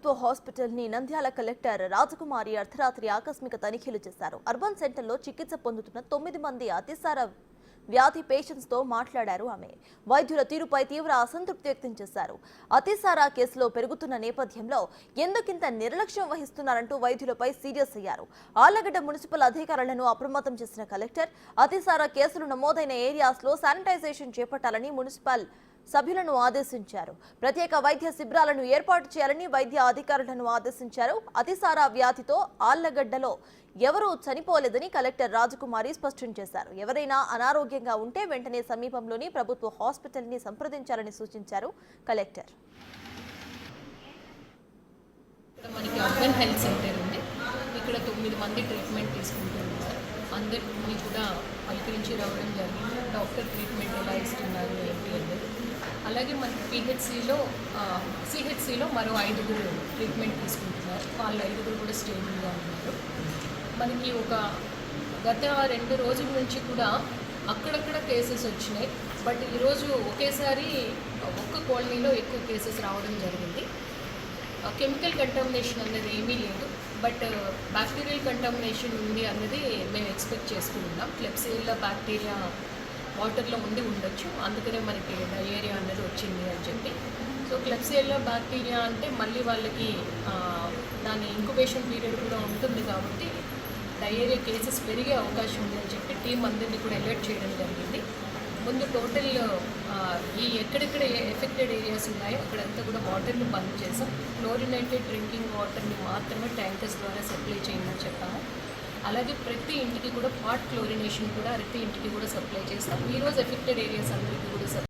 ప్రభుత్వ హాస్పిటల్ని నంద్యాల కలెక్టర్ రాజకుమారి అర్ధరాత్రి ఆకస్మిక తనిఖీలు చేశారు. అర్బన్ సెంటర్లో చికిత్స పొందుతున్న 9 మంది అతిసార వ్యాధి పేషెంట్స్ తో మాట్లాడారు. ఆమె వైద్యుల తీరుపై తీవ్ర అసంతృప్తి వ్యక్తం చేశారు. అతిసార కేసులో పెరుగుతున్న నేపథ్యంలో ఎందుకింత నిర్లక్ష్యం వహిస్తున్నారంటూ వైద్యులపై సీరియస్ అయ్యారు. ఆళ్లగడ్డ మున్సిపల్ అధికారులను అప్రమత్తం చేసిన కలెక్టర్ అతిసార కేసులు నమోదైన ఏరియాస్ లో శానిటైజేషన్ చేపట్టాలని మున్సిపల్ సభ్యులను ఆదేశించారు. ప్రత్యేక వైద్య శిబిరాలను ఏర్పాటు చేయాలని వైద్య అధికారులను ఆదేశించారు. అతిసార వ్యాధితో ఆళ్లగడ్డలో ఎవరూ చనిపోలేదని కలెక్టర్ రాజకుమారి స్పష్టం చేశారు. ఎవరైనా అనారోగ్యంగా ఉంటే వెంటనే సమీపంలోని ప్రభుత్వ హాస్పిటల్ని సంప్రదించాలని సూచించారు కలెక్టర్. మనకి అర్బన్ హెల్త్ సెంటర్ ఉంది. ఇక్కడ 9 మంది ట్రీట్మెంట్ తీసుకుంటున్నారు. అందరినీ కూడా పలికిరించి రావడం జరిగింది. డాక్టర్ ట్రీట్మెంట్ ఎలా ఇస్తున్నారు ఏంటి అనేది. అలాగే మనకి సిహెచ్సిలో మరో 5 ట్రీట్మెంట్ తీసుకుంటున్నారు. వాళ్ళు 5 కూడా స్టేబుల్గా ఉన్నారు. మనకి గత 2 రోజుల నుంచి కూడా అక్కడక్కడ కేసెస్ వచ్చినాయి. బట్ ఈరోజు ఒకేసారి ఒక్క కాలనీలో ఎక్కువ కేసెస్ రావడం జరిగింది. కెమికల్ కంటామినేషన్ అన్నది ఏమీ లేదు, బట్ బ్యాక్టీరియల్ కంటామినేషన్ ఉంది అన్నది మేము ఎక్స్పెక్ట్ చేసుకుంటున్నాం. క్లెప్సియల్లా బ్యాక్టీరియా వాటర్లో ఉండొచ్చు, అందుకనే మనకి డయేరియా అన్నది వచ్చింది అని చెప్పి. సో క్లెప్సియల్లా బ్యాక్టీరియా అంటే మళ్ళీ వాళ్ళకి దాని ఇంక్యుబేషన్ పీరియడ్ కూడా ఉంటుంది కాబట్టి డయేరియా కేసెస్ పెరిగే అవకాశం ఉంది అని చెప్పి టీం అందరినీ కూడా అలర్ట్ చేయడం జరిగింది. ముందు టోటల్ ఎక్కడెక్కడ ఎఫెక్టెడ్ ఏరియాస్ ఉన్నాయో అక్కడంతా కూడా వాటర్ని బంద్ చేసాం. క్లోరినేటెడ్ డ్రింకింగ్ వాటర్ని మాత్రమే ట్యాంకర్స్ ద్వారా సప్లై చేయమని చెప్పాము. అలాగే ప్రతి ఇంటికి కూడా పార్ట్ క్లోరినేషన్ కూడా ప్రతి ఇంటికి కూడా సప్లై చేస్తాం. ఈరోజు ఎఫెక్టెడ్ ఏరియాస్ అందరికీ కూడా